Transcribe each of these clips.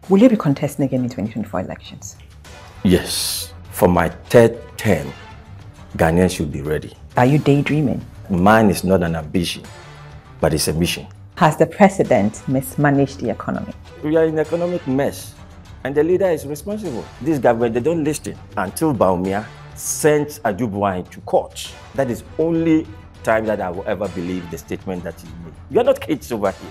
Will you be contesting again in 2024 elections? Yes. For my third term, Ghanaians should be ready. Are you daydreaming? Mine is not an ambition, but it's a mission. Has the president mismanaged the economy? We are in an economic mess, and the leader is responsible. This government, they don't listen until Baumia sends Yeboah to court. That is only time that I will ever believe the statement that he made. You are not kids over here.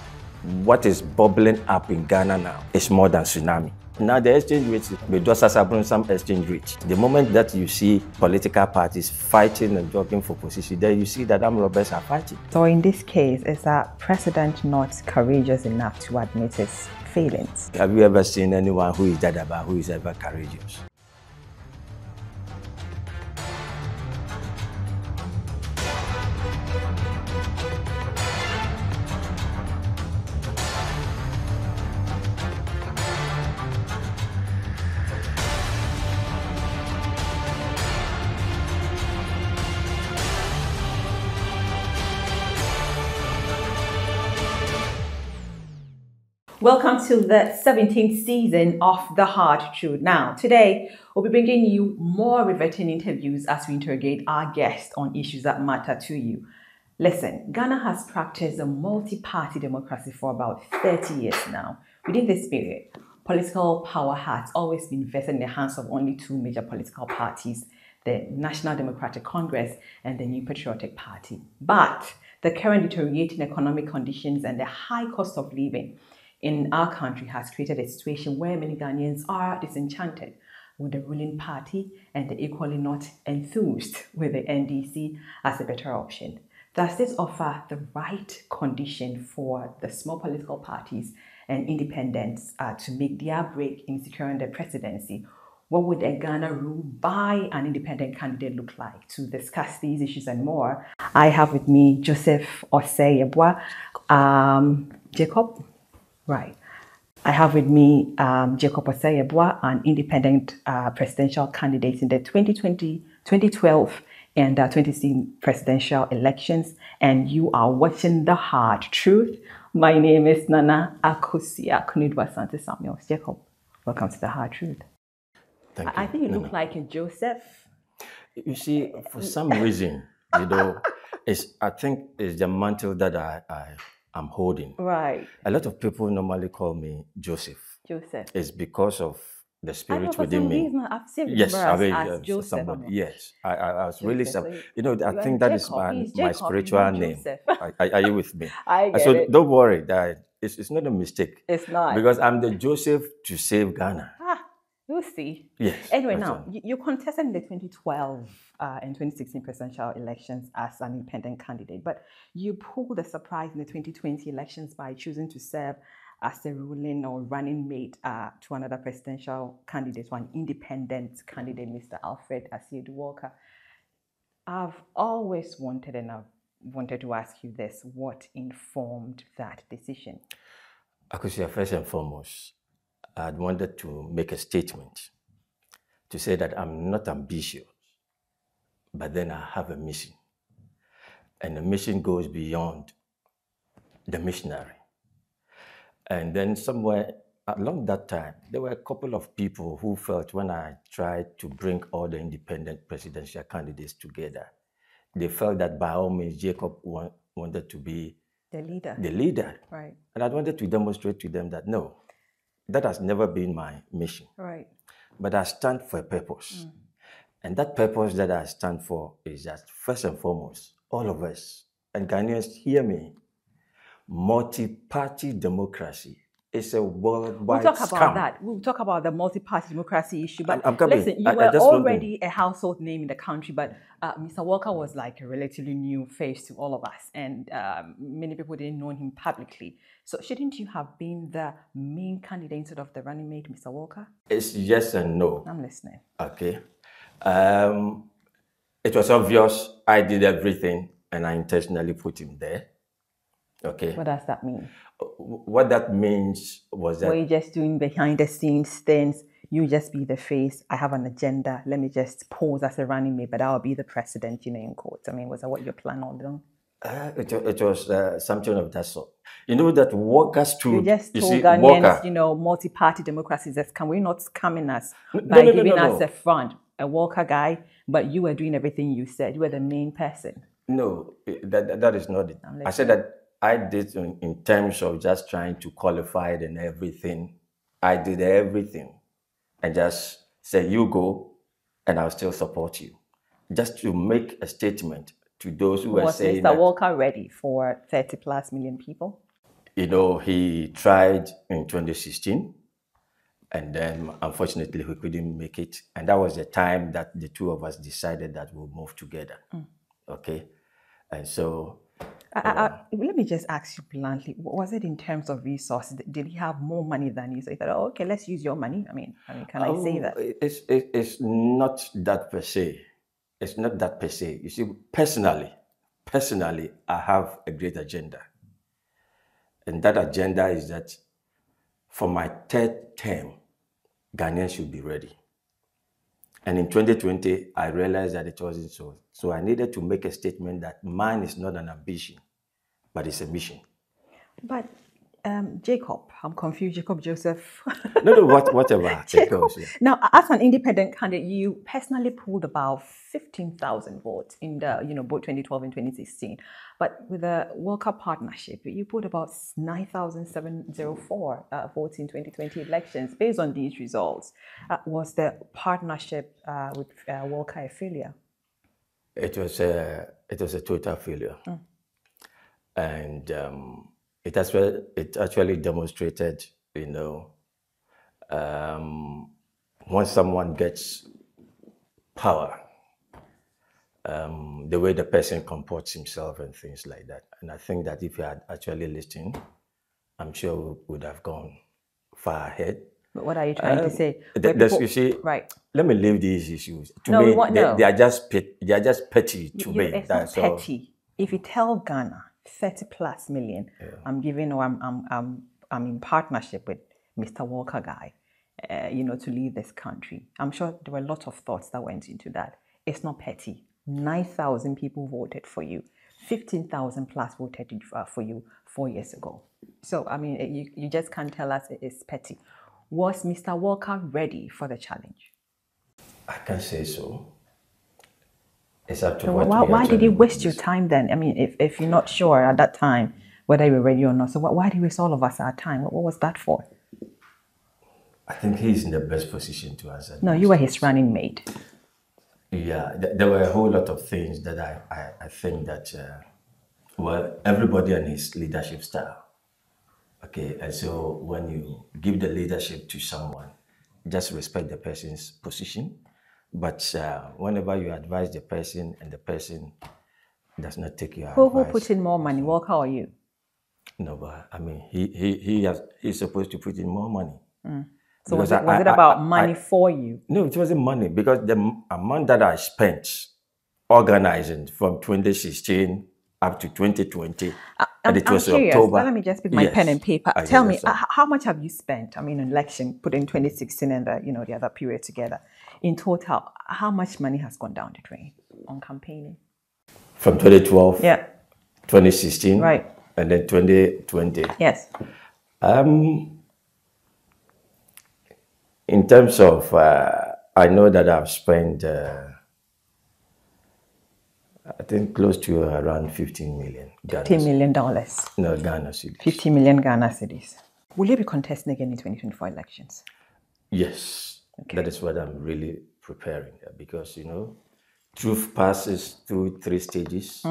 What is bubbling up in Ghana now is more than tsunami. Now the exchange rates, we do some exchange rates. The moment that you see political parties fighting and jogging for position, then you see that armed robbers are fighting. So in this case, is that president not courageous enough to admit his failings? Have you ever seen anyone who is that about who is ever courageous? Welcome to the 17th season of The Hard Truth. Now, today, we'll be bringing you more riveting interviews as we interrogate our guests on issues that matter to you. Listen, Ghana has practiced a multi-party democracy for about 30 years now. Within this period, political power has always been vested in the hands of only two major political parties, the National Democratic Congress and the New Patriotic Party. But the current deteriorating economic conditions and the high cost of living in our country has created a situation where many Ghanaians are disenchanted with the ruling party and they're equally not enthused with the NDC as a better option. Does this offer the right condition for the small political parties and independents to make their break in securing the presidency? What would a Ghana ruled by an independent candidate look like? To discuss these issues and more, I have with me Joseph Osei Yeboah, Jacob. Right. I have with me Jacob Osei Yeboah, an independent presidential candidate in the 2012 and 2016 presidential elections. And you are watching The Hard Truth. My name is Nana Akosua Konadu Samuel. Jacob, welcome to The Hard Truth. Thank you. I think you look like a Joseph. You see, for some reason, I think it's the mantle that I'm holding. Right. A lot of people normally call me Joseph. Joseph. It's because of the spirit within me. Reason, I've seen yes, as Joseph. Somebody. Yes, I was really. So I think that is my spiritual name. Are you with me? I get so it. Don't worry, that it's not a mistake. It's not. Because I'm the Joseph to save Ghana. We'll see. Yes. Anyway, now, you contested in the 2012 and 2016 presidential elections as an independent candidate, but you pulled a surprise in the 2020 elections by choosing to serve as a ruling or running mate to another presidential candidate, one independent candidate, Mr. Alfred Osei Yeboah. I've always wanted to ask you this: what informed that decision? Akosua, first and foremost, I wanted to make a statement to say that I'm not ambitious, but then I have a mission. And the mission goes beyond the missionary. And then somewhere along that time, there were a couple of people who felt when I tried to bring all the independent presidential candidates together, they felt that by all means, Jacob wanted to be the leader. The leader. Right. And I wanted to demonstrate to them that no, that has never been my mission. Right. But I stand for a purpose. And that purpose that I stand for is that, first and foremost, all of us, and Ghanaians hear me, multi-party democracy is a worldwide We'll talk scam. about that. We'll talk about the multi-party democracy issue. But listen, you were already a household name in the country, but Mr. Walker was like a relatively new face to all of us, and many people didn't know him publicly. So shouldn't you have been the main candidate instead of the running mate, Mr. Walker? It's yes and no. I'm listening. Okay. It was obvious I did everything, and I intentionally put him there. Okay. What does that mean? What that means was that... Were you just doing behind the scenes things? You just be the face. I have an agenda. Let me just pose as a running mate, but I'll be the president, in court. I mean, was that what your plan all along? It was something of that sort. You know that workers You stood. just You told see, Ghanaians, worker. multi-party democracy says, can we not scamming us No, by no, no, giving no, us a no. front, a worker guy, but you were doing everything you said. You were the main person. No, that is not it. I'm I said listening. that I did in terms of just trying to qualify it and everything. I did everything and just say, you go and I'll still support you. Just to make a statement to those who were Was saying Mr. that, Walker ready for 30 plus million people? he tried in 2016 and then unfortunately we couldn't make it. And that was the time that the two of us decided that we'll move together. Okay. And so Let me just ask you bluntly, was it in terms of resources? Did he have more money than you? So you thought, oh, okay, let's use your money. I mean, can I say that? it's not that per se. It's not that per se. You see, personally, I have a great agenda. And that agenda is that for my third term, Ghanaians should be ready. And in 2020, I realized that it wasn't so. So I needed to make a statement that mine is not an ambition, but it's a mission. But Jacob, I'm confused. Jacob Joseph. No, whatever it goes. Yeah. Now, as an independent candidate, you personally pulled about 15,000 votes in the, both 2012 and 2016. But with the World Cup partnership, you pulled about 9,704 votes in 2020 elections. Based on these results, was the partnership with World Cup a failure? It was a total failure, and it actually demonstrated, once someone gets power, the way the person comports himself and things like that. And I think that if you had actually listened, I'm sure we would have gone far ahead. But what are you trying to say? You see, right. Let me leave these issues. To No, me, no. they are just petty to me. It's not petty. If you tell Ghana 30 plus million, I'm giving, or I'm in partnership with Mr. Walker guy, to leave this country. I'm sure there were a lot of thoughts that went into that. It's not petty. 9,000 people voted for you. 15,000 plus voted for you 4 years ago. So, I mean, you just can't tell us it's petty. Was Mr. Walker ready for the challenge? I can't say so. It's up to why did you waste your time then? I mean, if you're not sure at that time whether you were ready or not, so why did you waste all of us our time? What was that for? I think he's in the best position to answer. No, you were his running mate. Yeah, there were a whole lot of things that I think that, everybody and his leadership style. Okay, and so when you give the leadership to someone, just respect the person's position. But whenever you advise the person and the person does not take your advice. Who put in more money, Walker or you? No, but I mean, he's supposed to put in more money. So was it about money for you? No, it wasn't money, because the amount that I spent organizing from 2016 up to 2020, and it was curious. October. Let me just pick my pen and paper. Tell me, how much have you spent? I mean, an election, put in 2016 and the other period together. In total, how much money has gone down the drain on campaigning? From 2012, 2016, right, and then 2020. Yes. In terms of, I know that I've spent, I think close to around 15 million. $15 million. No, Ghana cedis. 50 million Ghana cedis. Will you be contesting again in 2024 elections? Yes. Okay. That is what I'm really preparing, because, truth passes through 3 stages.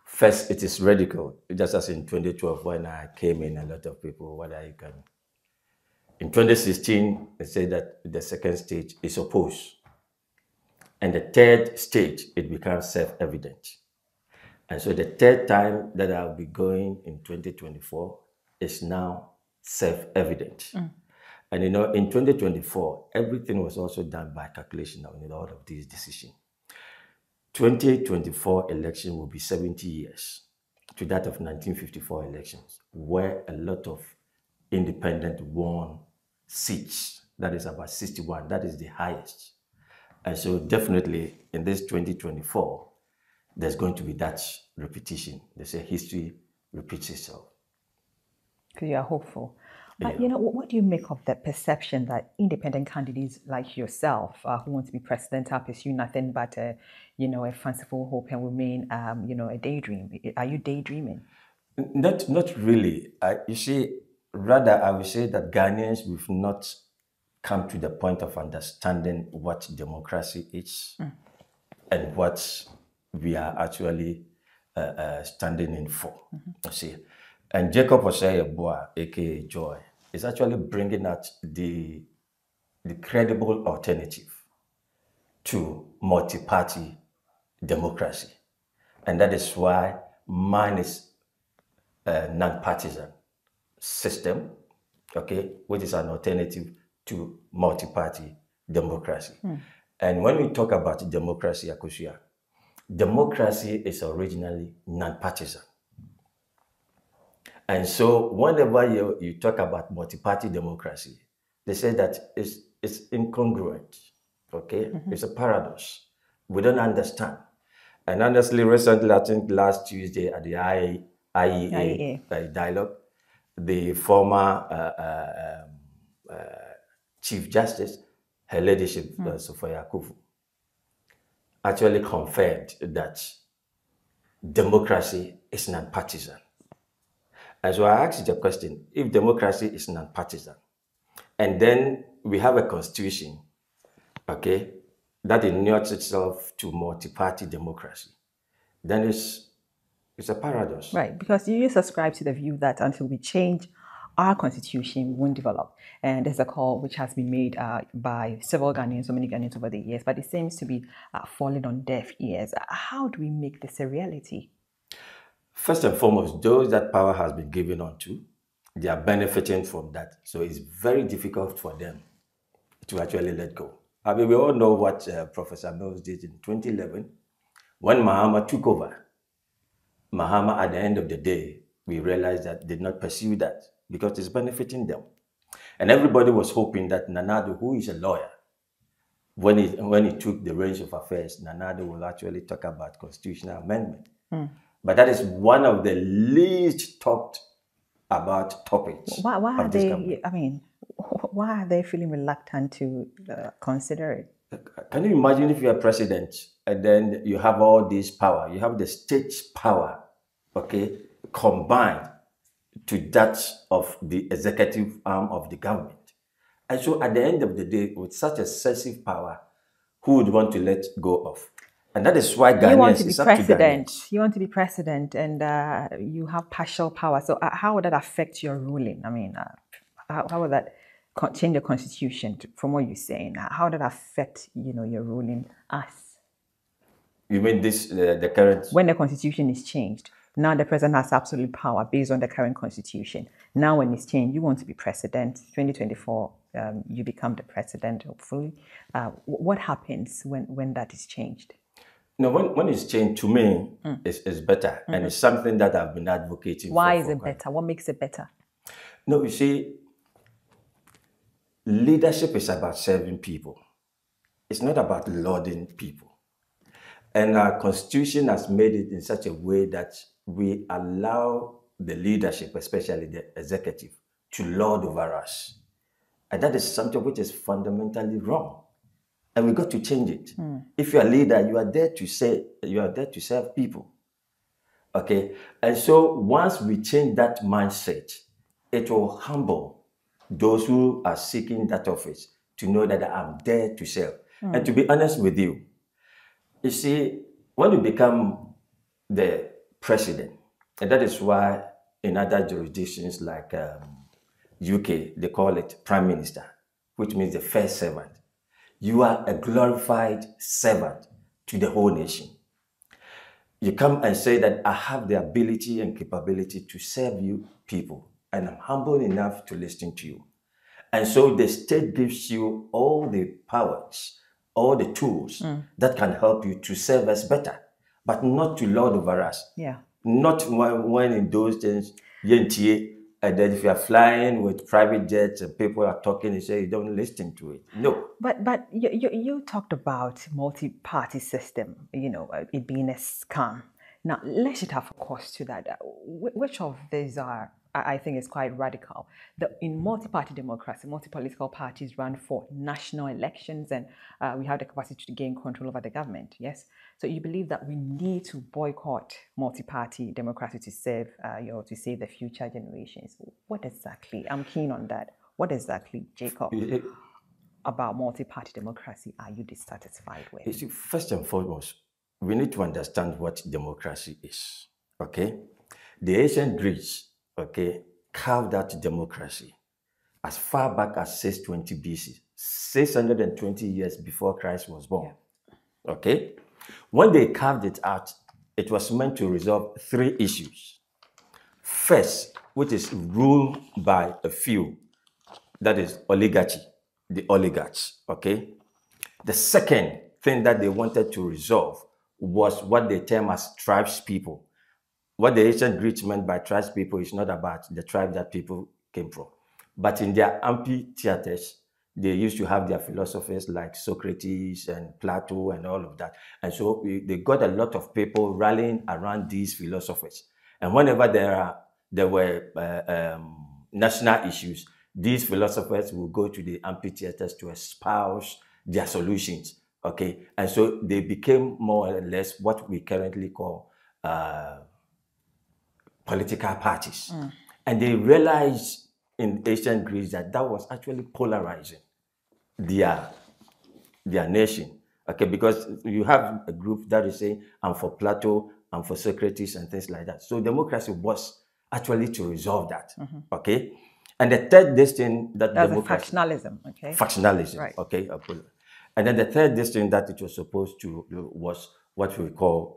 First, it is radical, just as in 2012 when I came in, a lot of people, what are you going? In 2016, they said that the second stage is opposed. And the third stage, it becomes self-evident. And so the third time that I'll be going in 2024 is now self-evident. And in 2024, everything was also done by calculation in all of these decisions. 2024 election will be 70 years to that of 1954 elections, where a lot of independent won seats. That is about 61. That is the highest. And so definitely in this 2024, there's going to be that repetition. They say history repeats itself. Because you are hopeful. But Yeah. what do you make of the perception that independent candidates like yourself, who want to be president, are pursuing nothing but a fanciful hope and remain, a daydream? Are you daydreaming? Not really. You see, rather, I would say that Ghanaians, we've not come to the point of understanding what democracy is and what we are actually standing in for. You see, and Jacob Osei Yeboah, aka Joy, is actually bringing out the credible alternative to multi-party democracy, and that is why mine is a non-partisan system, okay, which is an alternative to multi-party democracy. And when we talk about democracy, Akosua, democracy is originally non-partisan. And so whenever you talk about multi-party democracy, they say that it's incongruent, okay? It's a paradox. We don't understand. And honestly, recently, I think last Tuesday at the IEA dialogue, the former Chief Justice, Her Ladyship, Sophia Kufu, actually confirmed that democracy is non-partisan. And so I asked you the question, if democracy is non-partisan, and then we have a constitution, okay, that inures itself to multi-party democracy, then it's a paradox. Right, because you subscribe to the view that until we change our constitution, we won't develop. And there's a call which has been made by several Ghanaians, so many Ghanaians over the years, but it seems to be falling on deaf ears. How do we make this a reality? First and foremost, those that power has been given unto, they are benefiting from that. So it's very difficult for them to actually let go. I mean, we all know what Professor Mills did in 2011 when Mahama took over. Mahama, at the end of the day, we realized that did not pursue that because it's benefiting them. And everybody was hoping that Nanado, who is a lawyer, when he took the reins of affairs, Nanado will actually talk about constitutional amendment. But that is one of the least talked about topics. Why are they? I mean, why are they feeling reluctant to consider it? Can you imagine if you're president and then you have all this power, you have the state's power, okay, combined to that of the executive arm of the government. And so at the end of the day, with such excessive power, who would want to let go of? And that is why Ghanaians, you want to be president. You want to be president, and you have partial power. So how would that affect your ruling? I mean, how would that change the constitution? From what you're saying, how would that affect your ruling us? You mean this the current? When the constitution is changed, now the president has absolute power based on the current constitution. Now, when it's changed, you want to be president. 2024, you become the president. Hopefully, what happens when that is changed? No, when it's changed, to me, it's better. And it's something that I've been advocating for. Why is it better? What makes it better? No, you see, leadership is about serving people. It's not about lauding people. And our constitution has made it in such a way that we allow the leadership, especially the executive, to lord over us. And that is something which is fundamentally wrong. And we got to change it. If you're a leader, you are there to serve people. Okay? And so once we change that mindset, it will humble those who are seeking that office to know that I'm there to serve. And to be honest with you, you see, when you become the president, and that is why in other jurisdictions like UK, they call it prime minister, which means the first servant. You are a glorified servant to the whole nation. You come and say that I have the ability and capability to serve you people, and I'm humble enough to listen to you. And so the state gives you all the powers, all the tools that can help you to serve us better, but not to lord over us. Yeah. Not when in those days, yentie, And then if you are flying with private jets and people are talking, you say you don't listen to it. No. But you talked about multi-party system, it being a scam. Now, let's just have a course to that. Which of these are, I think is quite radical. In multi-party democracy, multi-political parties run for national elections and we have the capacity to gain control over the government, yes? So you believe that we need to boycott multi-party democracy to save, to save the future generations. What exactly? I'm keen on that. What exactly, Jacob, about multi-party democracy are you dissatisfied with? You see, first and foremost, we need to understand what democracy is, okay? The ancient Greeks, okay, carved out democracy as far back as 620 BC, 620 years before Christ was born, okay? When they carved it out, it was meant to resolve three issues. First, which is ruled by a few, that is oligarchy, the oligarchs, okay? The second thing that they wanted to resolve was what they term as tribes people. What the ancient Greeks meant by tribes people is not about the tribe that people came from. But in their amphitheaters, they used to have their philosophers like Socrates and Plato and all of that. And so they got a lot of people rallying around these philosophers. And whenever there were national issues, these philosophers will go to the amphitheaters to espouse their solutions, okay? And so they became more or less what we currently call political parties. And they realized in ancient Greece that was actually polarizing their nation, okay? Because you have a group that is saying, I'm for Plato, I'm for Socrates and things like that. So democracy was actually to resolve that, okay? And the third thing that That's democracy... factionalism, okay? Factionalism, right. Okay. And then the third thing that it was supposed to do was what we call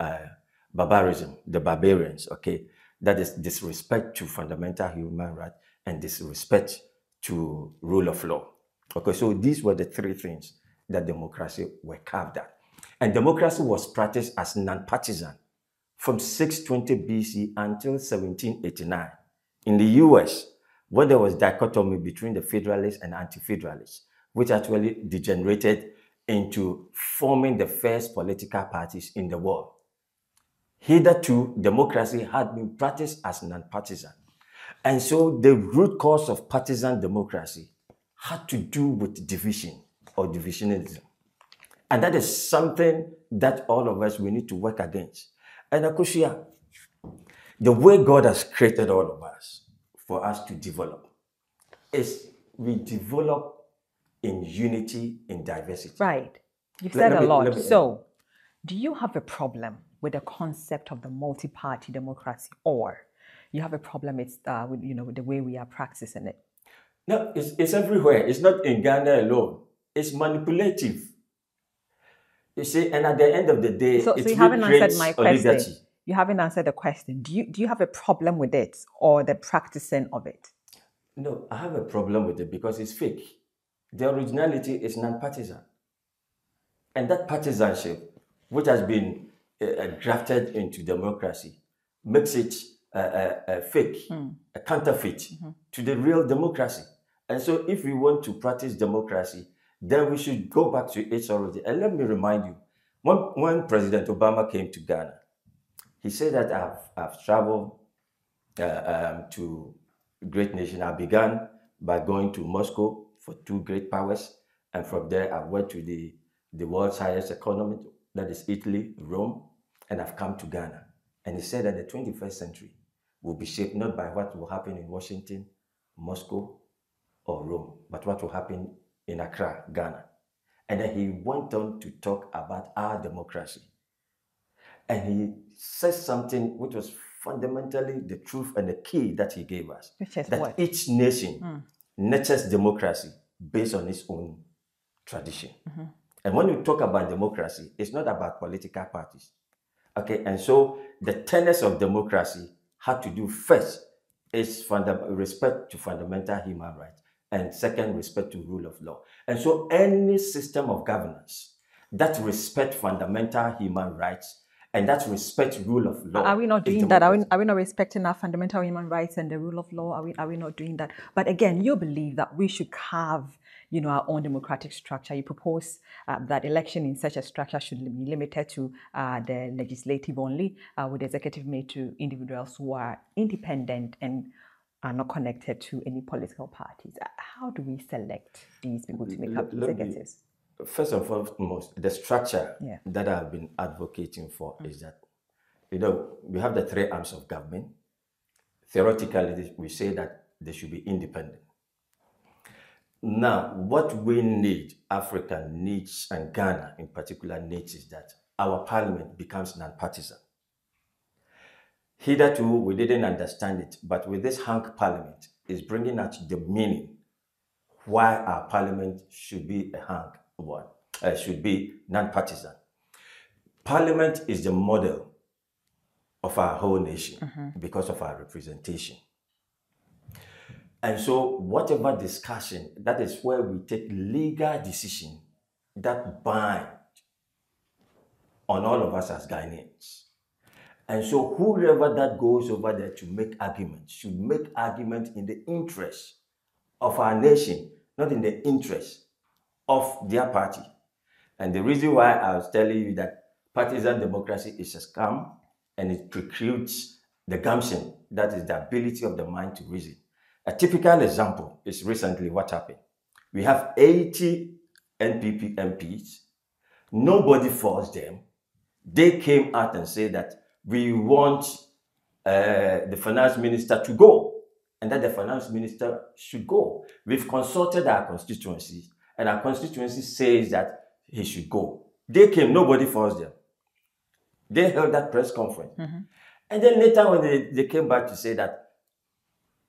barbarism, the barbarians, okay? That is disrespect to fundamental human rights and disrespect to rule of law. Okay, so these were the three things that democracy were carved out. And democracy was practiced as non-partisan from 620 BC until 1789. In the US, when there was dichotomy between the federalists and anti-federalists, which actually degenerated into forming the first political parties in the world. Hitherto, democracy had been practiced as non-partisan. And so the root cause of partisan democracy had to do with division or divisionism. And that is something that all of us, we need to work against. And Akosua, the way God has created all of us for us to develop is we develop in unity, in diversity. Right. You've said a lot. So, do you have a problem with the concept of the multi-party democracy, or you have a problem with the way we are practicing it? No, it's everywhere. It's not in Ghana alone. It's manipulative. You see, and at the end of the day, so you haven't answered my question. Oligarchy. You haven't answered the question. Do you have a problem with it or the practicing of it? No, I have a problem with it because it's fake. The originality is non-partisan. And that partisanship, which has been grafted into democracy, makes it fake, a counterfeit to the real democracy. And so if we want to practice democracy, then we should go back to its origin. And let me remind you, when President Obama came to Ghana, he said that I've traveled to great nation. I began by going to Moscow for two great powers. And from there, I went to the world's highest economy, that is Italy, Rome, and I've come to Ghana. And he said that the 21st century will be shaped not by what will happen in Washington, Moscow, or Rome, but what will happen in Accra, Ghana. And then he went on to talk about our democracy. And he said something which was fundamentally the truth and the key that he gave us. Which is that what? Each nation nurtures democracy based on its own tradition. And when you talk about democracy, it's not about political parties. Okay, and so the tenets of democracy had to do first is respect to fundamental human rights, and second, respect to rule of law. And so any system of governance that respect fundamental human rights And that's respect rule of law. Are we not doing that? Are we not respecting our fundamental human rights and the rule of law? Are we not doing that? But again, you believe that we should have, our own democratic structure. You propose that election in such a structure should be limited to the legislative only, with the executive made to individuals who are independent and are not connected to any political parties. How do we select these people to make up executives? First and foremost, the structure that I've been advocating for is that, we have the three arms of government. Theoretically, we say that they should be independent. Now, what we need, Africa needs, and Ghana in particular needs, is that our parliament becomes non-partisan. Hitherto, we didn't understand it, but with this hung parliament, is bringing out the meaning why our parliament should be a hung one, should be non-partisan. Parliament is the model of our whole nation because of our representation. And so whatever discussion, that is where we take legal decision that bind on all of us as Ghanaians. And so whoever that goes over there to make arguments should make argument in the interest of our nation, not in the interest of their party. And the reason why I was telling you that partisan democracy is a scam and it precludes the gumption, that is the ability of the mind to reason. A typical example is recently what happened. We have 80 NPP MPs. Nobody forced them. They came out and said that we want the finance minister to go and that the finance minister should go. We've consulted our constituencies and our constituency says that he should go. They came, nobody forced them. They held that press conference. And then later when they came back to say that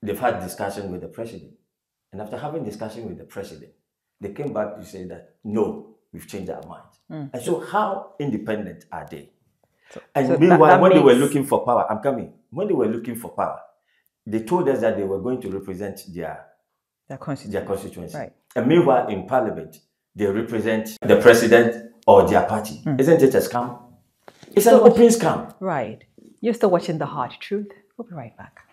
they've had discussion with the president. And after having discussion with the president, they came back to say that, no, we've changed our minds. And so how independent are they? And meanwhile, when they were looking for power, I'm coming. When they were looking for power, they told us that they were going to represent their constituency. Right. And meanwhile, in parliament, they represent the president or their party. Isn't it a scam? It's an open scam. Right. You're still watching The Hard Truth. We'll be right back.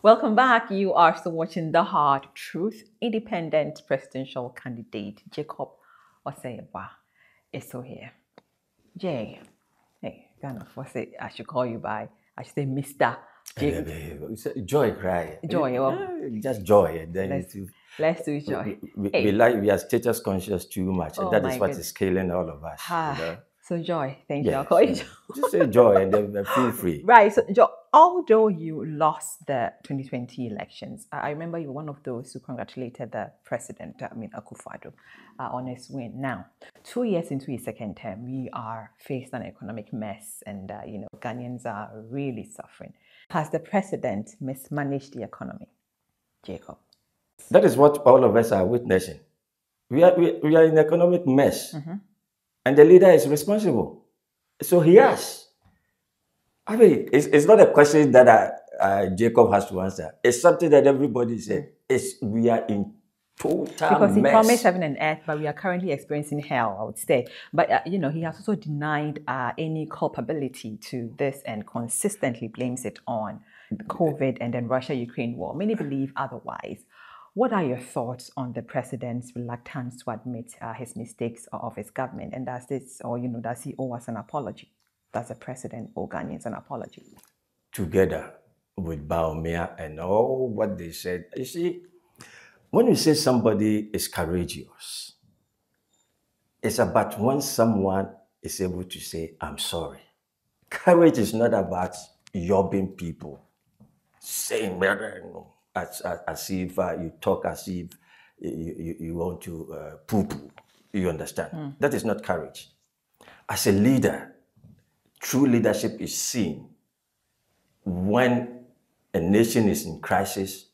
Welcome back. You are still watching The Hard Truth. Independent presidential candidate Jacob Osei Yeboah is still here. Jay, hey, Ghana, I should call you by, I should say Mr. Joy, cry. Joy, just joy. And then let's do joy. We are status conscious too much, and that is what is killing all of us. So Joy, thank you. I'll call you Joy. Just say Joy and then feel free. Right. So Joy, although you lost the 2020 elections, I remember you were one of those who congratulated the president, Akosua Konadu, on his win. Now, 2 years into his second term, we are faced an economic mess, and Ghanaians are really suffering. Has the president mismanaged the economy, Jacob? That is what all of us are witnessing. We are in economic mess. And the leader is responsible. So he has. I mean, it's not a question that Jacob has to answer. It's something that everybody said. We are in total because he mess. promised heaven and earth, but we are currently experiencing hell, I would say. But, he has also denied any culpability to this and consistently blames it on COVID and then Russia-Ukraine war. Many believe otherwise. What are your thoughts on the president's reluctance to admit his mistakes of his government? And does he owe us an apology? Does the president owe Ghanaians an apology? Together, with Baumia and all what they said. You see, when you say somebody is courageous, it's about when someone is able to say, I'm sorry. Courage is not about yobbing people, saying as if you talk as if you want to poo-poo. You understand? That is not courage. As a leader, true leadership is seen when a nation is in crisis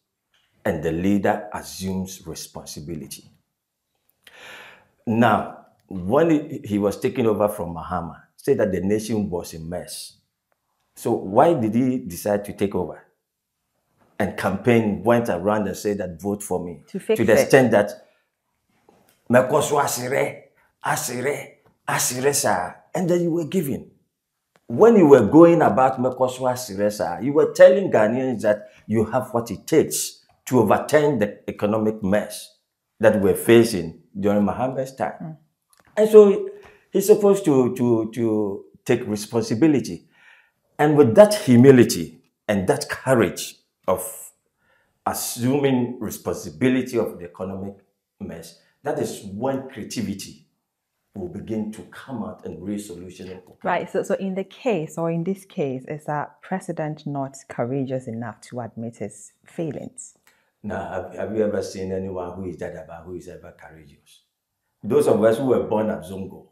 and the leader assumes responsibility. Now, when he was taking over from Mahama, said that the nation was a mess. So why did he decide to take over? And campaign went around and said that vote for me. To fix the it. extent that Akosua asire sa, and then you were giving. When you were going about Akosua asire, you were telling Ghanaians that you have what it takes to overturn the economic mess that we're facing during Mahama's time. And so he's supposed to take responsibility. And with that humility and that courage of assuming responsibility of the economic mess, that is when creativity will begin to come out and raise solutions. Right. So in the case, or in this case, is that president not courageous enough to admit his failings? Now, have you ever seen anyone who is that about who is ever courageous? Those of us who were born at Zongo,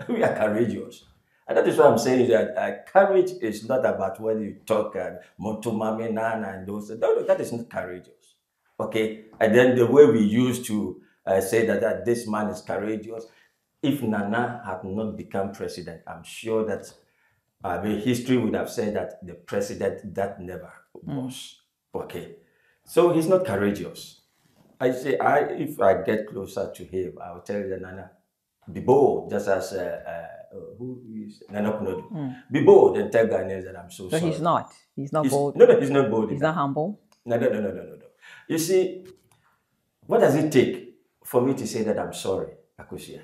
we are courageous. And that is what I'm saying, that courage is not about when you talk Montomami, Nana, and those. No, that is not courageous. Okay? And then the way we used to say that this man is courageous, if Nana had not become president, I'm sure that history would have said that the president that never was. Okay? So he's not courageous. I say, if I get closer to him, I'll tell you that Nana, be bold, just as who is Nana Konadu. Be bold and tell Ghanaians that I'm so sorry. So he's not. He's not bold. No, he's not bold. He's not humble. No. You see, what does it take for me to say that I'm sorry, Akosua?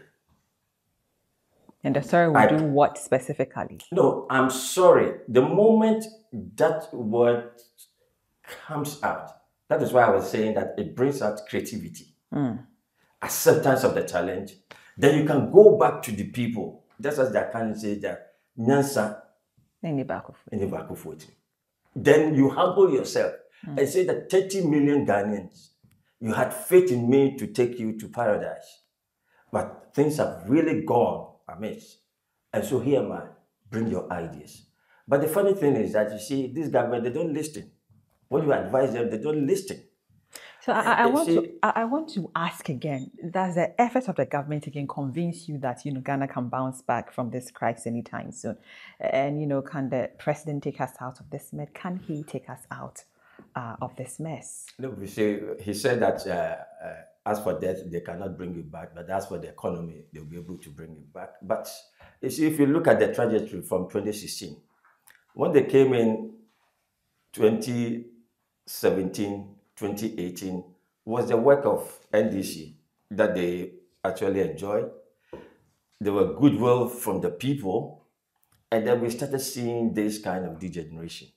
And the sorry will do what specifically? No, I'm sorry. The moment that word comes out, that is why I was saying that it brings out creativity, acceptance of the challenge. Then you can go back to the people, just as they can say that Nyansa, then you humble yourself and say that 30 million Ghanaians, you had faith in me to take you to paradise. But things have really gone amiss. And so here, man, bring your ideas. But the funny thing is that you see, this government, they don't listen. When you advise them, they don't listen. So I want to ask again, does the effort of the government again convince you that Ghana can bounce back from this crisis anytime soon? And can the president take us out of this mess? Can he take us out of this mess? Look, he said that as for death, they cannot bring it back, but as for the economy, they'll be able to bring it back. But you see, if you look at the trajectory from 2016, when they came in 2017, 2018, was the work of NDC that they actually enjoyed. There were goodwill from the people, and then we started seeing this kind of degeneration.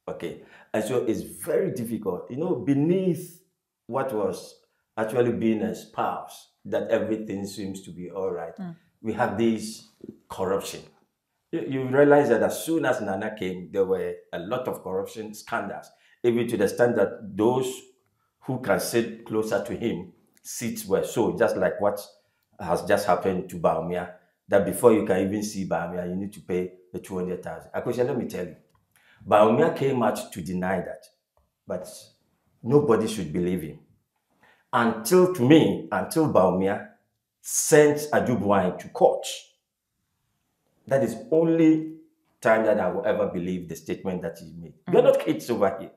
Okay, and so it's very difficult, beneath what was actually being espoused, that everything seems to be all right. We have this corruption. You realize that as soon as Nana came, there were a lot of corruption scandals, even to the extent that those who can sit closer to him, seats were sold, just like what has just happened to Baumia, that before you can even see Baumia, you need to pay the 200,000. Akosua, let me tell you, Baumia came out to deny that, but nobody should believe him. Until Baumia sent Ajubuain to court. That is only time that I will ever believe the statement that he made. We are not kids over here.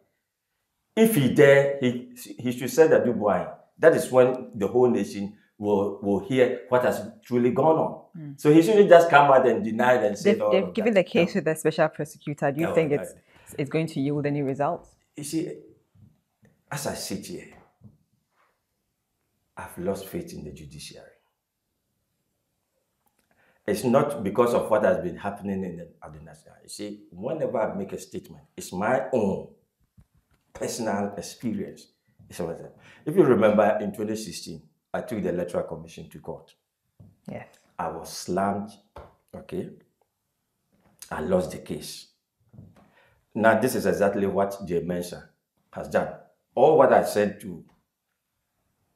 If he dare, he should send Ajubuain. That is when the whole nation will hear what has truly gone on. So he shouldn't just come out and deny it and say they've given the case to the special prosecutor. Do you think it's going to yield any results? You see, as I sit here, I've lost faith in the judiciary. It's not because of what has been happening at the national. You see, whenever I make a statement, it's my own. personal experience. If you remember, in 2016, I took the Electoral Commission to court. Yes. I was slammed, okay? I lost the case. Now, this is exactly what J. Mensa has done. All what I said to,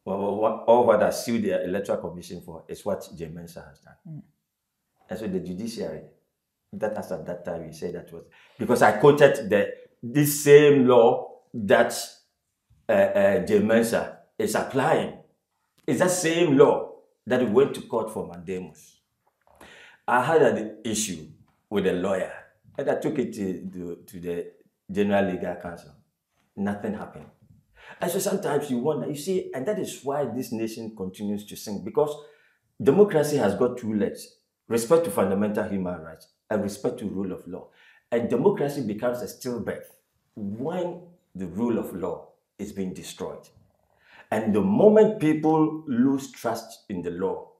all what I sued the Electoral Commission for is what J. Mensa has done. And so the judiciary, that as at that time, he said that was, because I quoted this same law that J. Mensa is applying. It's that same law that we went to court for mandamus. I had an issue with a lawyer, and I took it to the General Legal Counsel. Nothing happened. And so sometimes you wonder, you see, and that is why this nation continues to sink, because democracy has got two legs: respect to fundamental human rights and respect to rule of law. And democracy becomes a stillbirth when the rule of law is being destroyed. And the moment people lose trust in the law,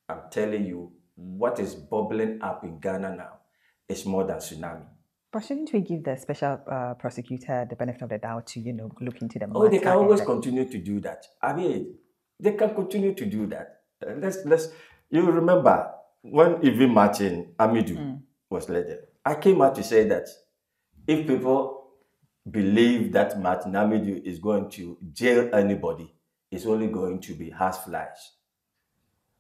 I'm telling you, what is bubbling up in Ghana now is more than tsunami. But shouldn't we give the special prosecutor the benefit of the doubt to, look into the matter? Oh, they can always continue to do that. I mean, they can continue to do that. You remember when even Martin Amidu was elected, I came out to say that if people believe that Martin Amidu is going to jail anybody, it's only going to be houseflies.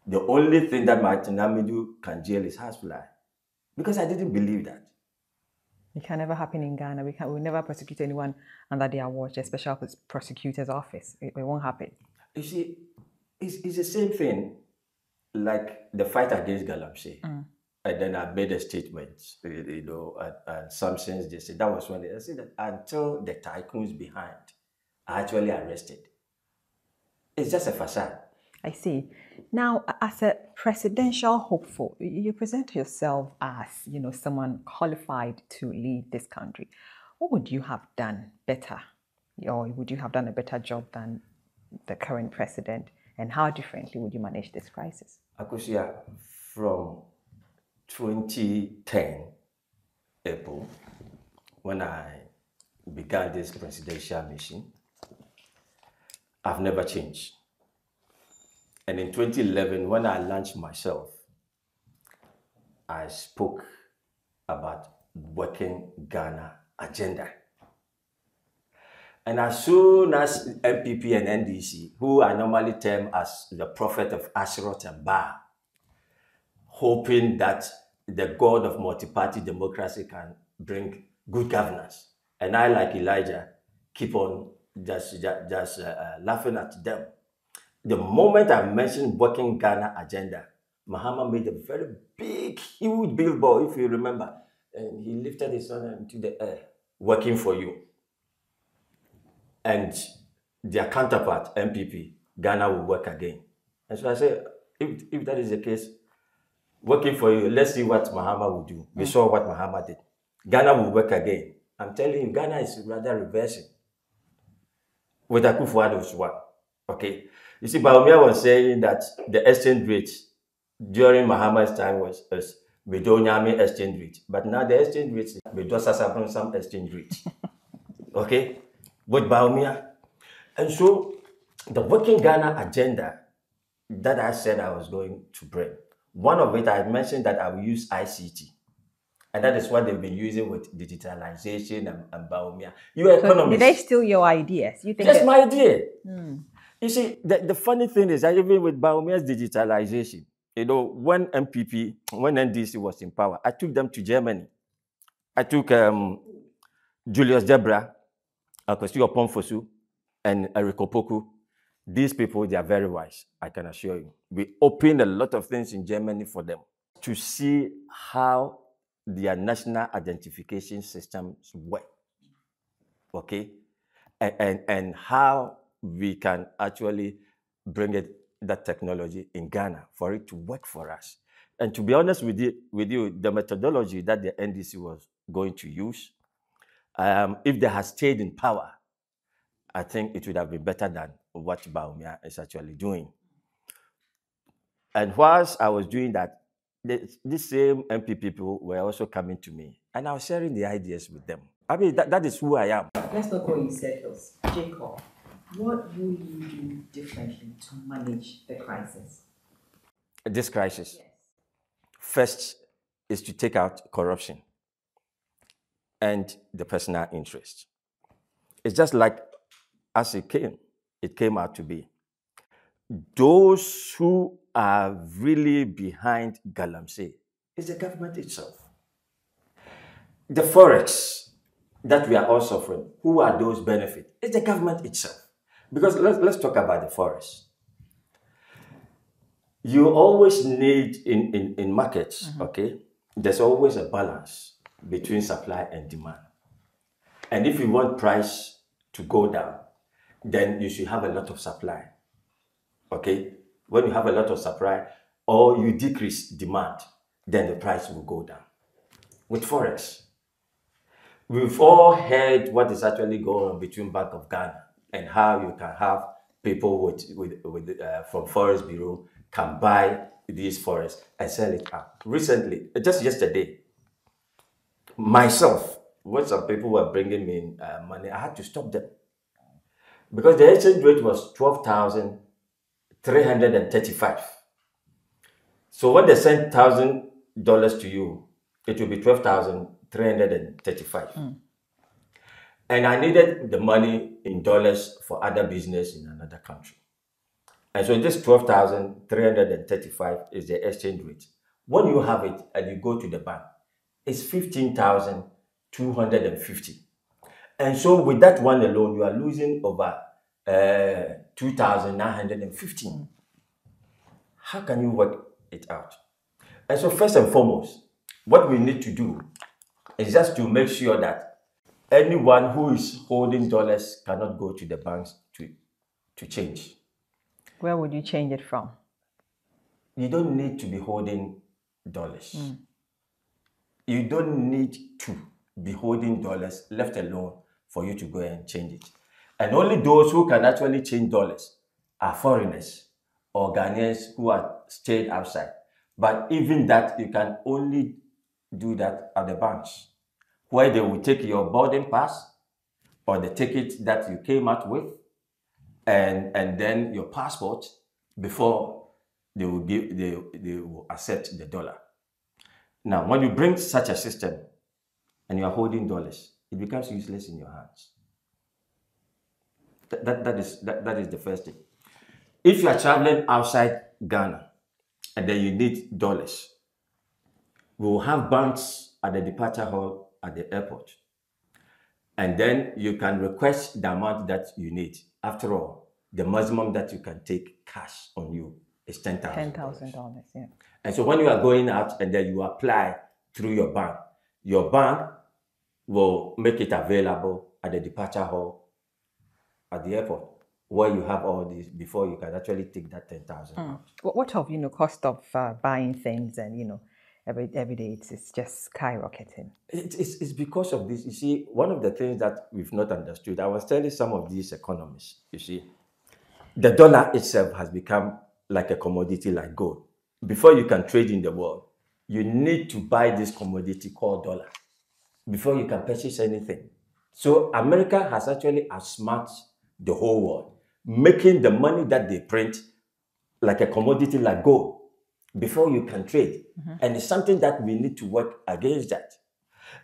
The only thing that Martin Amidu can jail is housefly. Because I didn't believe that. It can never happen in Ghana. We will never prosecute anyone under their watch, a special prosecutor's office. It won't happen. You see, it's the same thing like the fight against Galamsey. And then I made a statement, and some sense they said, that was when they said that until the tycoons behind are actually arrested, it's just a facade. I see. Now, as a presidential hopeful, you present yourself as, someone qualified to lead this country. What would you have done better? Or would you have done a better job than the current president? And how differently would you manage this crisis? Akosua, from 2010 April, when I began this presidential mission, I've never changed. And in 2011, when I launched myself, I spoke about working Ghana agenda. And as soon as MPP and NDC, who I normally term as the prophet of Asherot and Baal, hoping that the God of multi-party democracy can bring good governance, and I, like Elijah, keep on just laughing at them. The moment I mentioned working Ghana agenda, Mahama made a very big, huge billboard, if you remember, and he lifted his hand into the air, working for you. And their counterpart, MPP, Ghana will work again. And so I said, if that is the case, working for you, let's see what Mahama will do. We saw what Mahama did. Ghana will work again. I'm telling you, Ghana is rather reversing. With Akosua Konadu one. Okay. You see, Baumia was saying that the exchange rate during Mahama's time was Bedonyami exchange rate. But now the exchange rate is Bedosa some exchange rate. Okay? But Baumia. And so the working Ghana agenda that I said I was going to bring, one of it, I mentioned that I will use ICT. And that is what they've been using with digitalization and Baumia. You're economists. Did they steal your ideas? You think that's my idea. You see, the funny thing is that even with Baumia's digitalization, when NDC was in power, I took them to Germany. I took Julius Debra, Akosua Konadu, and Eric Opoku. These people, they are very wise, I can assure you. We opened a lot of things in Germany for them to see how their national identification systems work, okay? And how we can actually bring that technology in Ghana for it to work for us. And to be honest with you, the methodology that the NDC was going to use, if they had stayed in power, I think it would have been better than what Baumia is actually doing. And whilst I was doing that, these same MP people were also coming to me, and I was sharing the ideas with them. I mean, that is who I am. let's not go in circles. Jacob, what will you do differently to manage the crisis? This crisis, Yes. first, is to take out corruption and the personal interest. It's just like as it came out to be. Those who are really behind Galamsey is the government itself. The forex that we are all suffering, who are those benefit? It's the government itself. Because let's talk about the forex. You always need in markets, okay, there's always a balance between supply and demand. And if you want price to go down, then you should have a lot of supply. Okay? When you have a lot of supply or you decrease demand, then the price will go down. With forex, we've all heard what is actually going on between Bank of Ghana and how you can have people from Forex Bureau can buy these forex and sell it out. Recently, just yesterday, myself, when some people were bringing me money, I had to stop them because the exchange rate was 12,335. So when they send $1,000 to you, it will be 12,335. And I needed the money in dollars for other business in another country. And so this 12,335 is the exchange rate. When you have it and you go to the bank, it's 15,250. And so with that one alone, you are losing over 2,915. How can you work it out? And so first and foremost, what we need to do is just to make sure that anyone who is holding dollars cannot go to the banks to change. Where would you change it from? You don't need to be holding dollars. You don't need to be holding dollars, left alone, for you to go and change it. And only those who can actually change dollars are foreigners or Ghanaians who are stayed outside. But even that, you can only do that at the banks, where they will take your boarding pass or the ticket that you came out with, and then your passport before they will accept the dollar. Now, when you bring such a system and you are holding dollars, it becomes useless in your hands. That is the first thing. If you are traveling outside Ghana and then you need dollars, we will have banks at the departure hall at the airport. And then you can request the amount that you need. After all, the maximum that you can take cash on you is $10,000. $10,000, yeah. And so when you are going out and then you apply through your bank will make it available at the departure hall at the airport, where you have all this before you can actually take that 10,000. What of cost of buying things and every day it's just skyrocketing. It's because of this. You see, one of the things that we've not understood, I was telling some of these economists, you see, the dollar itself has become like a commodity like gold. Before you can trade in the world, you need to buy this commodity called dollar before you can purchase anything. So America has actually outsmarted the whole world, making the money that they print like a commodity like gold before you can trade. And it's something that we need to work against that.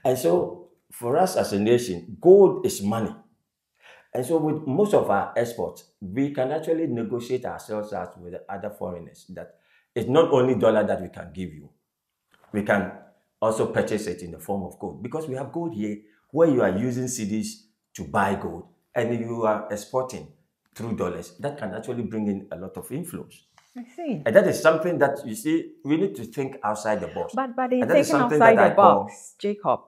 And so for us as a nation, gold is money. And so with most of our exports, we can actually negotiate ourselves out with other foreigners that it's not only dollar that we can give you. We can also purchase it in the form of gold, because we have gold here where you are using cedis to buy gold and you are exporting through dollars. That can actually bring in a lot of inflows. I see. And that is something that, you see, we need to think outside the box. But in thinking outside the box, Jacob,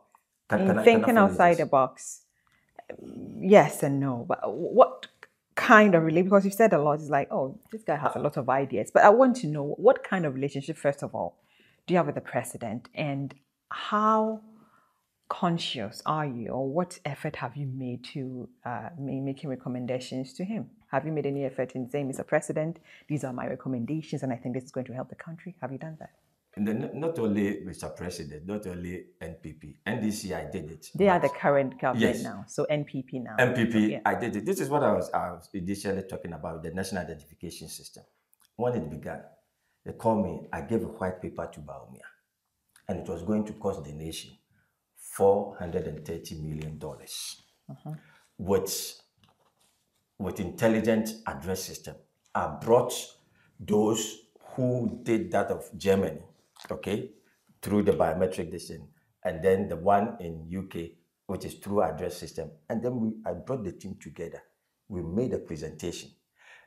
in thinking outside the box, yes and no. But what kind of relationship? Because you've said a lot. It's like, oh, this guy has a lot of ideas. But I want to know, what kind of relationship, first of all, do you have with the president? And how conscious are you, or what effort have you made to making recommendations to him? Have you made any effort in saying, Mr. President, these are my recommendations and I think this is going to help the country? Have you done that? And then not only Mr. President, not only NPP, NDC NDC, I did it. They are the current government Yes. now, so NPP now. MPP, Yeah. I did it. This is what I was initially talking about, the national identification system. When it began, they called me, I gave a white paper to Baumia, and it was going to cost the nation $430 million with intelligent address system. I brought those who did that of Germany, okay, through the biometric system, and then the one in UK, which is through address system. And then I brought the team together. We made a presentation.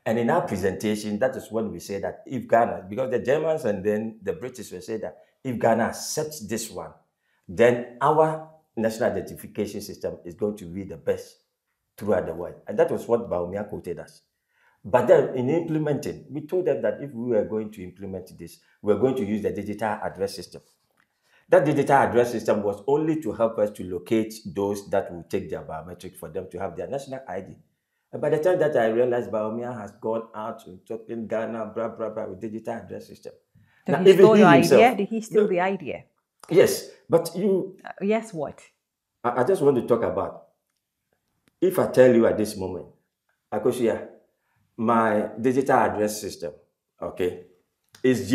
And in our presentation, that is when we say that if Ghana, because the Germans and then the British will say that if Ghana accepts this one, then our national identification system is going to be the best throughout the world. And that was what Baumia quoted us. But then in implementing, we told them that if we were going to implement this, we were going to use the digital address system. That digital address system was only to help us to locate those that will take their biometric for them to have their national ID. And by the time that I realized Baumia has gone out to talking Ghana, blah, blah, blah, with digital address system. So now, he even stole he your himself, idea? Did he steal the idea? Yes, but you... Yes, what? I just want to talk about, if I tell you at this moment, Akosua, my digital address system, okay, is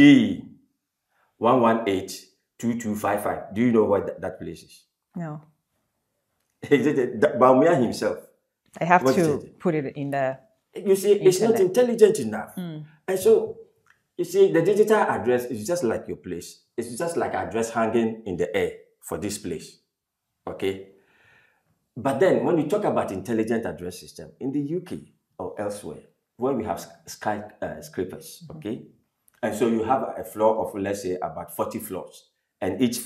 G1182255. Do you know what that place is? No. Is it Baumia himself? I have to put it in the... You see, it's not intelligent enough. And so, you see, the digital address is just like your place. It's just like address hanging in the air for this place, okay? But then, when you talk about intelligent address system, in the UK or elsewhere, where we have skyscrapers, okay? And so you have a floor of, let's say, about 40 floors. And each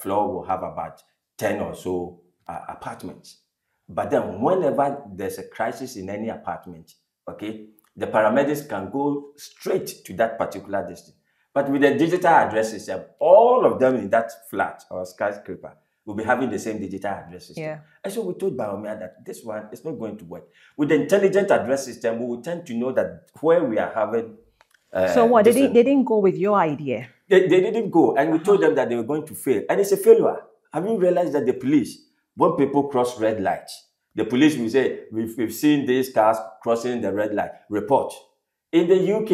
floor will have about 10 or so apartments. But then whenever there's a crisis in any apartment, okay, the paramedics can go straight to that particular district. But with the digital address system, all of them in that flat or skyscraper will be having the same digital address system. Yeah. And so we told Baumia that this one is not going to work. With the intelligent address system, we will tend to know that where we are having... so what, they didn't go with your idea? They didn't go, and we told them that they were going to fail. And it's a failure. Have you realized that the police, when people cross red lights, the police will say, we've seen these cars crossing the red light, report. In the UK,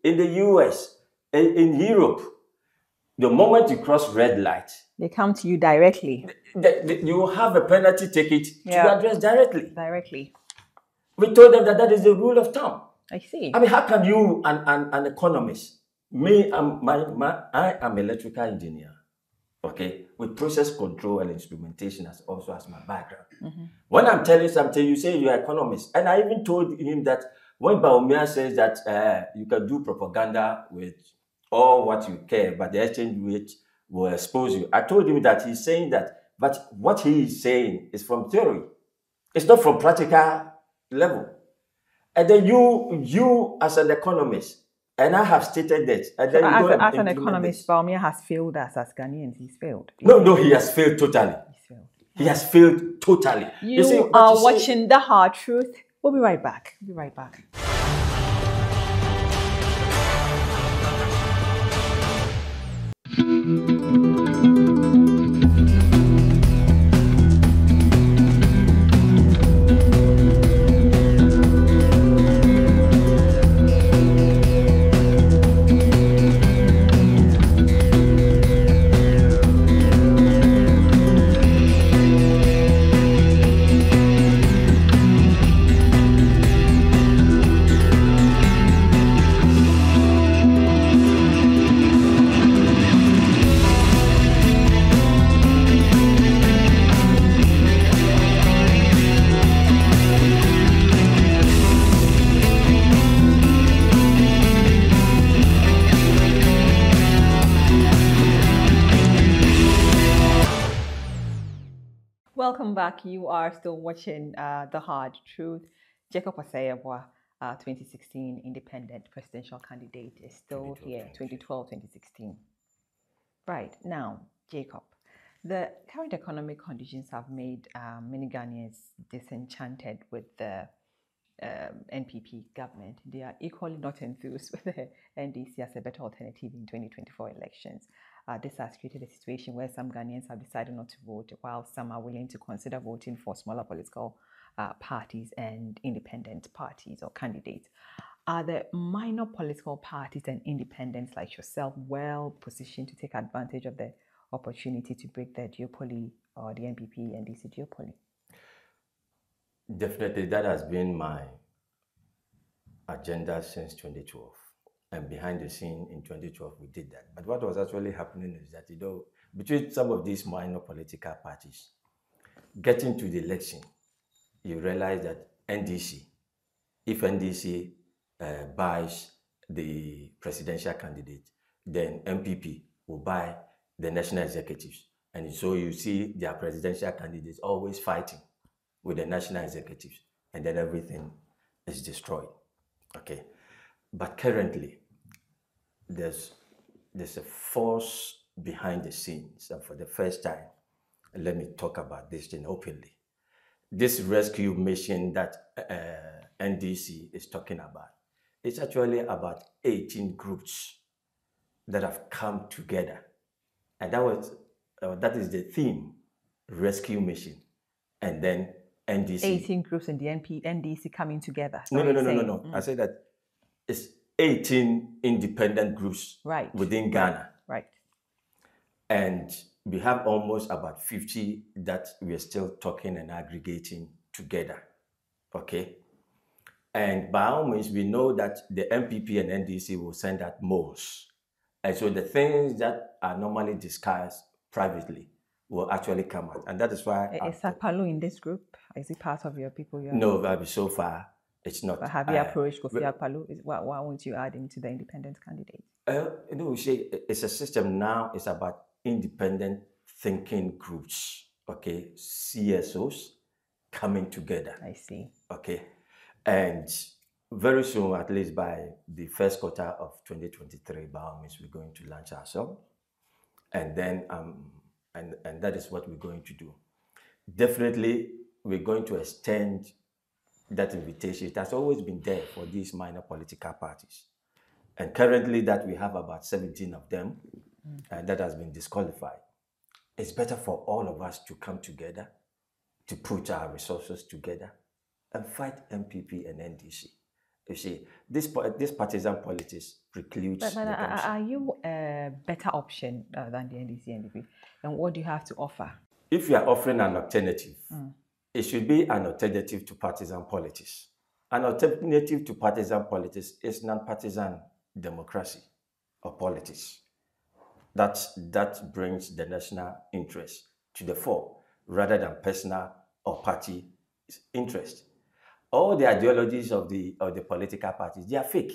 in the US, in Europe, the moment you cross red light, they come to you directly. You have a penalty ticket to address directly. Directly. We told them that that is the rule of thumb. I see. I mean, how can you, an economist, I am electrical engineer, okay, with process control and instrumentation as also as my background. When I'm telling something, you say you're an economist. And I even told him that when Baumia says that you can do propaganda with all what you care, but the exchange rate will expose you. I told him that he's saying that, but what he is saying is from theory. It's not from practical level. And then you as an economist, and I have stated that. And then as an economist, Baumia has failed us as Ghanaians. He's failed. No, he has failed totally. He's failed. He has failed totally. You are watching The Hard Truth. We'll be right back. We'll be right back. Welcome back. You are still watching The Hard Truth. Jacob Osei Yeboah, 2016 independent presidential candidate, is still here, 2012, 2016. Right, now, Jacob, the current economic conditions have made many Ghanaians disenchanted with the NPP government. They are equally not enthused with the NDC as a better alternative in 2024 elections. this has created a situation where some Ghanaians have decided not to vote, while some are willing to consider voting for smaller political parties and independent parties or candidates. Are the minor political parties and independents like yourself well positioned to take advantage of the opportunity to break the duopoly or the NPP and NDC duopoly? Definitely, that has been my agenda since 2012. And behind the scene in 2012, we did that. But what was actually happening is that, between some of these minor political parties, getting to the election, you realize that NDC, if NDC buys the presidential candidate, then MPP will buy the national executives. And so you see their presidential candidates always fighting with the national executives, and then everything is destroyed. Okay. But currently, there's a force behind the scenes, and for the first time, let me talk about this thing openly. This rescue mission that NDC is talking about, it's actually about 18 groups that have come together, and that is the theme, rescue mission, and then NDC. 18 groups in the NDC coming together. No. I say that it's 18 independent groups within Ghana. Right. And we have almost about 50 that we are still talking and aggregating together. Okay. And by all means, we know that the MPP and NDC will send out most. And so the things that are normally discussed privately will actually come out. And that is why... Is Akpalu in this group? Is he part of your people? No, so far, it's not. But have you approached Kofi Akpalu? Why won't you add him to the independent candidate? It's a system now. It's about independent thinking groups, okay? CSOs coming together. I see. Okay. And very soon, at least by the first quarter of 2023, by all means, we're going to launch ourselves. And then, and that is what we're going to do. Definitely, we're going to extend that invitation. It has always been there for these minor political parties. And currently that we have about 17 of them, and that has been disqualified. It's better for all of us to come together, to put our resources together, and fight MPP and NDC. You see, this partisan politics precludes. But are you a better option than the NDC and NDP? And what do you have to offer? If you are offering an alternative, it should be an alternative to partisan politics. An alternative to partisan politics is non-partisan democracy or politics. That brings the national interest to the fore rather than personal or party interest. All the ideologies of the political parties, they are fake.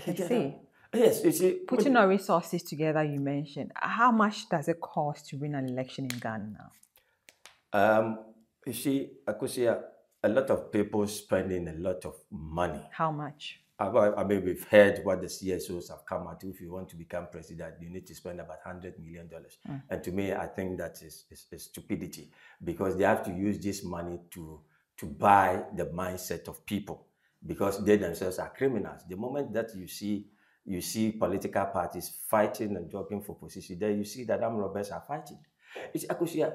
I see. Yes, you see. Putting our resources together, you mentioned. How much does it cost to win an election in Ghana now? You see, Akosua, a lot of people spending a lot of money. How much? I mean, we've heard what the CSOs have come out. If you want to become president, you need to spend about $100 million. And to me, I think that is stupidity, because they have to use this money to buy the mindset of people, because they themselves are criminals. The moment that you see political parties fighting and jogging for position, then you see that armed robbers are fighting. It's Akosua,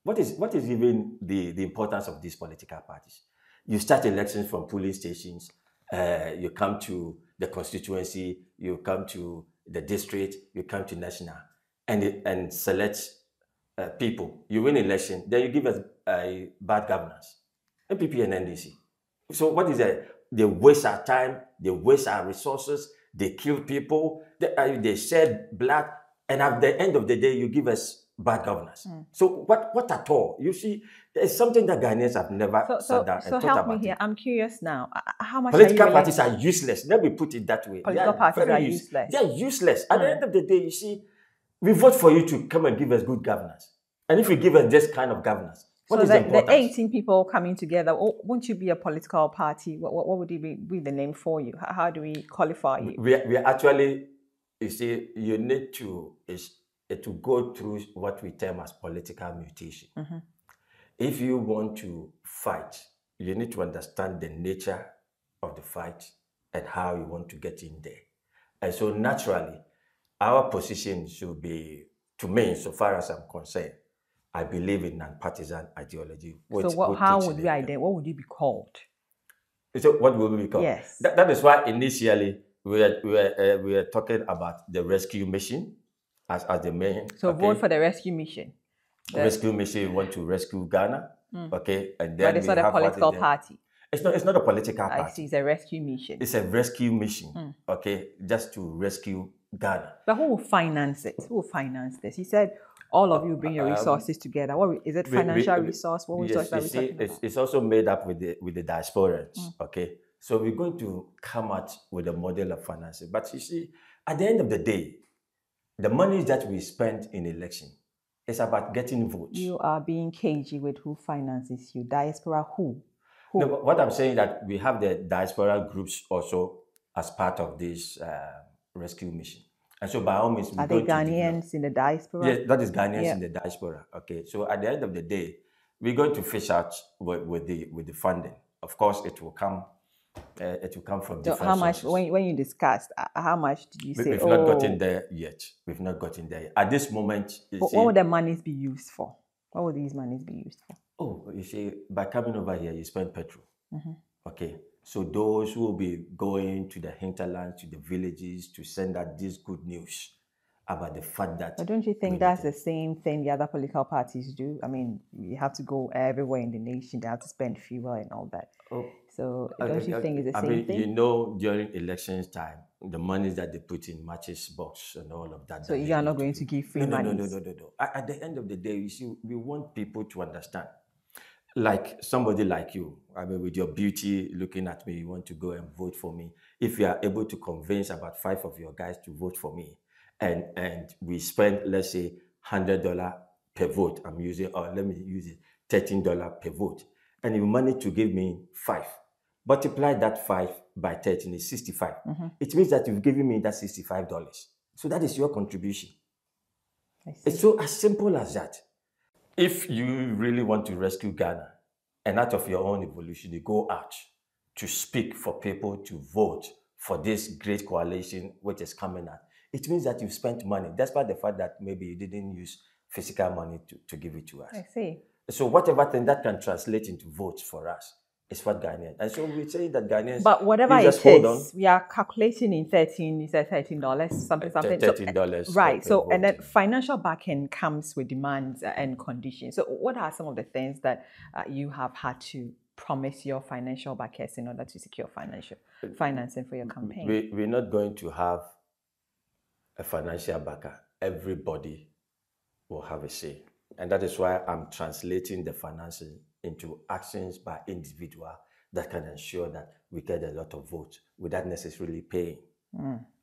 what is even the importance of these political parties? You start elections from polling stations, you come to the constituency, you come to the district, you come to national, and select people. You win election, then you give us bad governance. MPP and NDC. So what is that? They waste our time, they waste our resources, they kill people, they shed blood, and at the end of the day, you give us bad governance. So what at all? You see, it's something that Ghanaians have never sat down and thought about. So help me here. I'm curious now. How much political parties are useless. Let me put it that way. Political parties are useless. They are useless. At the end of the day, you see, we vote for you to come and give us good governance. And if you give us this kind of governance, what is the 18 people coming together, won't you be a political party? What would it be the name for you? How do we qualify you? We are actually, you see, you need to go through what we term as political mutation. If you want to fight, you need to understand the nature of the fight and how you want to get in there. And so naturally, our position should be, to me, so far as I'm concerned, I believe in non-partisan ideology. So how would what would you be called? So what will we be called? Yes. That is why initially we were talking about the rescue mission as the main. So vote for the rescue mission. Rescue mission, want to rescue Ghana. Okay, and then but it's not a political party. It's not a political party. I see. It's a rescue mission. It's a rescue mission. Okay, just to rescue Ghana. But who will finance it? Who will finance this? He said all of you bring your resources together. What is it? Financial resource? What resource are we talking about? It's also made up with the diasporans. Okay, so we're going to come out with a model of financing. But you see, at the end of the day, the money that we spend in election is about getting votes. You are being cagey with who finances you. Diaspora who? No, what I'm saying that we have the diaspora groups also as part of this rescue mission. And so by all means, are they Ghanaians in the diaspora? Yes, that is Ghanaians in the diaspora. Okay, so at the end of the day, we're going to fish out with the funding. Of course, it will come from different how much sources. When you discussed, how much did you say? We've not gotten there yet. We've not gotten there yet. At this moment, what would the monies be used for? What would these monies be used for? Oh, you see, by coming over here, you spend petrol. Okay, so those who will be going to the hinterlands, to the villages, to send out this good news about the fact that... But don't you think that's the same thing the other political parties do? I mean, you have to go everywhere in the nation. They have to spend fuel and all that. Oh, so don't you think it's the same thing? You know, during elections time, the money that they put in matches box and all of that. So you are not going to give free money? No. At the end of the day, you see, we want people to understand. Like somebody like you, I mean, with your beauty looking at me, you want to go and vote for me. If you are able to convince about 5 of your guys to vote for me, and we spend, let's say, $100 per vote, I'm using, or let me use it, $13 per vote, and you manage to give me 5, multiply that 5 by 13 is 65. It means that you've given me that $65. So that is your contribution. It's so as simple as that. If you really want to rescue Ghana, and out of your own evolution, you go out to speak for people to vote for this great coalition which is coming out, it means that you've spent money, despite the fact that maybe you didn't use physical money to give it to us. I see. So whatever thing that can translate into votes for us is what Ghanaians. And so we're saying that Ghanaians... But whatever it is, we are calculating in $13, something. $13. So, right. So, and then financial backing comes with demands and conditions. So what are some of the things that you have had to promise your financial backers in order to secure financing for your campaign? We're not going to have a financial backer. Everybody will have a say. And that is why I'm translating the financing into actions by individual that can ensure that we get a lot of votes without necessarily paying.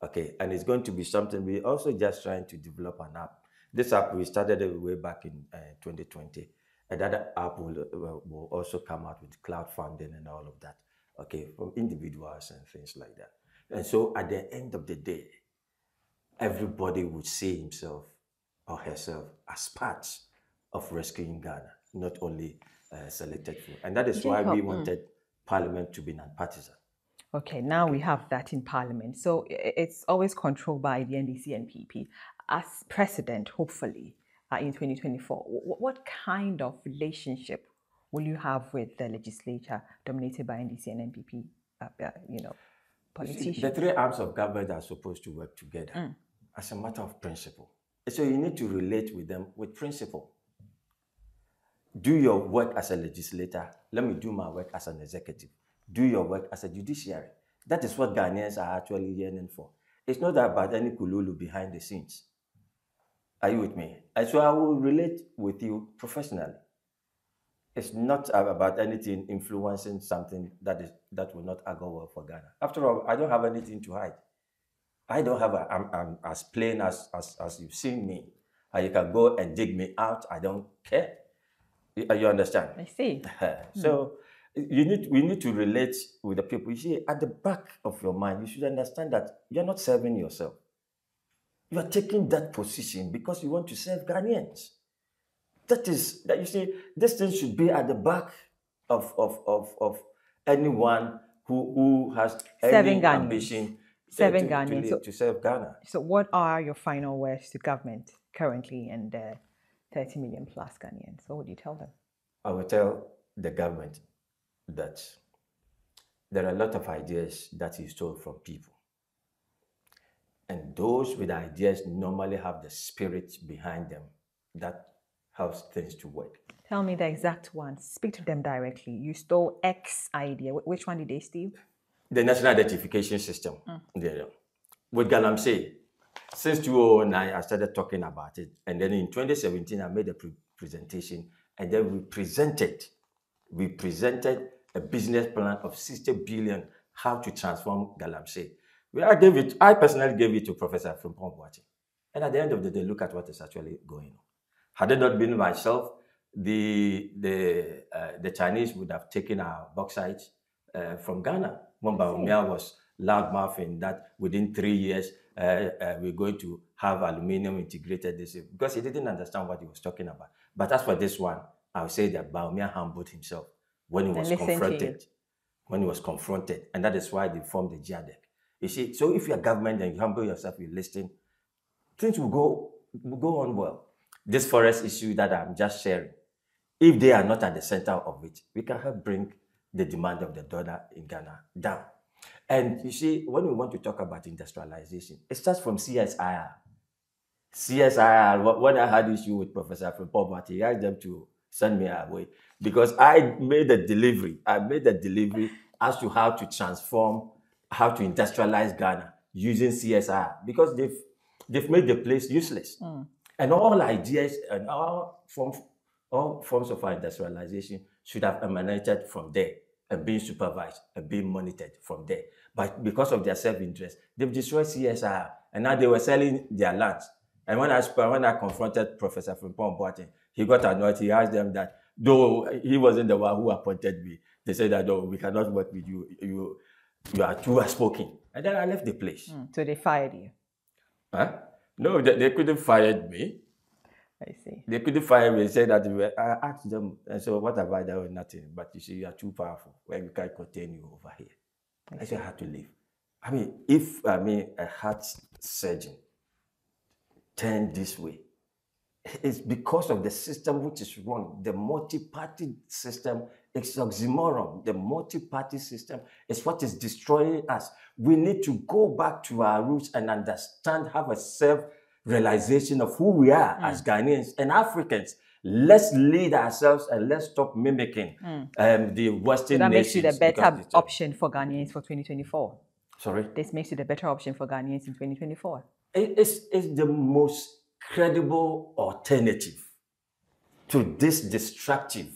Okay, and it's going to be something we're also just trying to develop an app. This app, we started it way back in 2020. And that app will also come out with crowdfunding and all of that, okay, from individuals and things like that. And so at the end of the day, everybody would see himself or herself as part of rescuing Ghana, not only selected few. And that is why we wanted Parliament to be non-partisan. Okay, now we have that in Parliament. So it's always controlled by the NDC and PP. As president, hopefully, in 2024, what kind of relationship will you have with the legislature dominated by NDC and NPP, politicians? The 3 arms of government are supposed to work together as a matter of principle. So you need to relate with them with principle. Do your work as a legislator. Let me do my work as an executive. Do your work as a judiciary. That is what Ghanaians are actually yearning for. It's not about any kululu behind the scenes. Are you with me? And so I will relate with you professionally. It's not about anything influencing something that will not go well for Ghana. After all, I don't have anything to hide. I don't have I'm as plain as you've seen me. You can go and dig me out. I don't care. You understand? I see. So we need to relate with the people. You see, at the back of your mind, you should understand that you're not serving yourself. You are taking that position because you want to serve Ghanaians. That you see, this thing should be at the back of anyone who has any ambition 7 Ghanaians. To serve Ghana. So what are your final words to government currently and 30 million plus Ghanaians? What would you tell them? I will tell the government that there are a lot of ideas that is stole from people. And those with ideas normally have the spirit behind them that helps things to work. Tell me the exact one. Speak to them directly. You stole X idea. Which one did they steal? The national identification system. With Galamsey, since 2009, I started talking about it. And then in 2017, I made a presentation. And then we presented a business plan of 60 billion, how to transform Galamsey. I personally gave it to Professor Frimpong. And at the end of the day, look at what is actually going on. Had it not been myself, the Chinese would have taken our bauxite from Ghana. When Baumia was loudmouthing that within 3 years, we're going to have aluminium integrated this year, because he didn't understand what he was talking about. But as for this one, I would say that Baumia humbled himself when he was confronted. When he was confronted. And that is why they formed the GIADEC. You see, so if you're government and you humble yourself, you listen, things will go on well. This forest issue that I'm just sharing, if they are not at the center of it, we can help bring the demand of the dollar in Ghana down. And you see, when we want to talk about industrialization, it starts from CSIR. CSIR, when I had issue with Professor Frimpong, he asked them to send me away because I made a delivery. As to how to transform, how to industrialize Ghana using CSIR, because they've made the place useless. And all ideas and all forms of our industrialization should have emanated from there and being supervised and being monitored from there. But because of their self-interest, they've destroyed CSIR, and now they were selling their lands. And when I confronted Professor Frimpong, he got annoyed. He asked them that, though he wasn't the one who appointed me, they said that, no, we cannot work with you. You are too outspoken. And then I left the place. So they fired you? Huh? No, they couldn't fire me. I see. They couldn't fire me. They said that I asked them, and so what have I done? Nothing. But you see, you are too powerful. Well, we can't contain you over here. I said I had to leave. If a heart surgeon turned this way, it's because of the system which is wrong. The multi-party system is oxymoron. The multi-party system is what is destroying us. We need to go back to our roots and understand, have a self-realization of who we are as Ghanaians and Africans. Let's lead ourselves and let's stop mimicking the Western nations. That makes you the better option for Ghanaians for 2024. Sorry? This makes you the better option for Ghanaians in 2024. It's the most credible alternative to this destructive,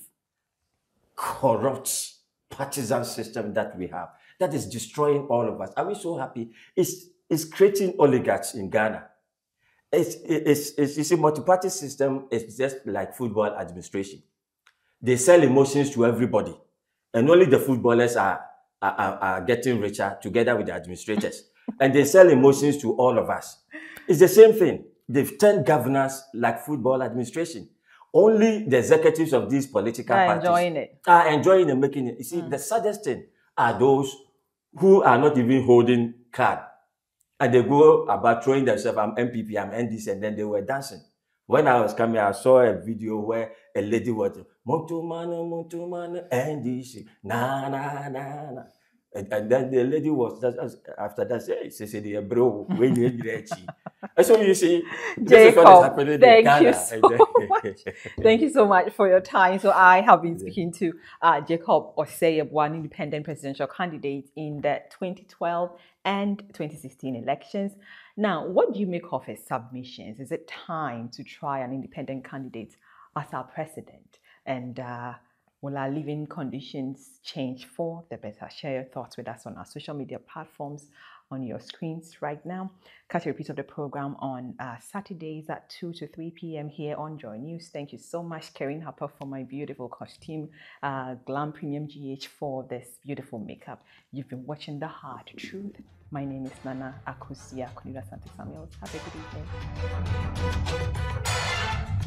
corrupt, partisan system that we have, that is destroying all of us. Are we so happy? It's creating oligarchs in Ghana. It's a multi-party system. It's just like football administration. They sell emotions to everybody, and only the footballers are getting richer together with the administrators. And they sell emotions to all of us. It's the same thing. They've turned governance like football administration. Only the executives of these political parties are enjoying and making it. You see, the saddest thing are those who are not even holding card. And they go about throwing themselves, I'm MPP, I'm NDC, and then they were dancing. When I was coming, I saw a video where a lady was, Montumano, NDC, na, na, na, na. And then the lady was, after that, she said, bro, when you're ready. And so you see, this is what is happening in Ghana. Thank you so much for your time. So I have been speaking to Jacob Osei Yeboah, an independent presidential candidate in the 2012 and 2016 elections. Now, what do you make of his submissions? Is it time to try an independent candidate as our president? And will our living conditions change for the better? Share your thoughts with us on our social media platforms on your screens right now. Catch a repeat of the program on Saturdays at 2 to 3 p.m. here on Joy News. Thank you so much, Karen Harper, for my beautiful costume, Glam Premium GH for this beautiful makeup. You've been watching The Hard Truth. My name is Nana Akosua Konadu. Have a good evening.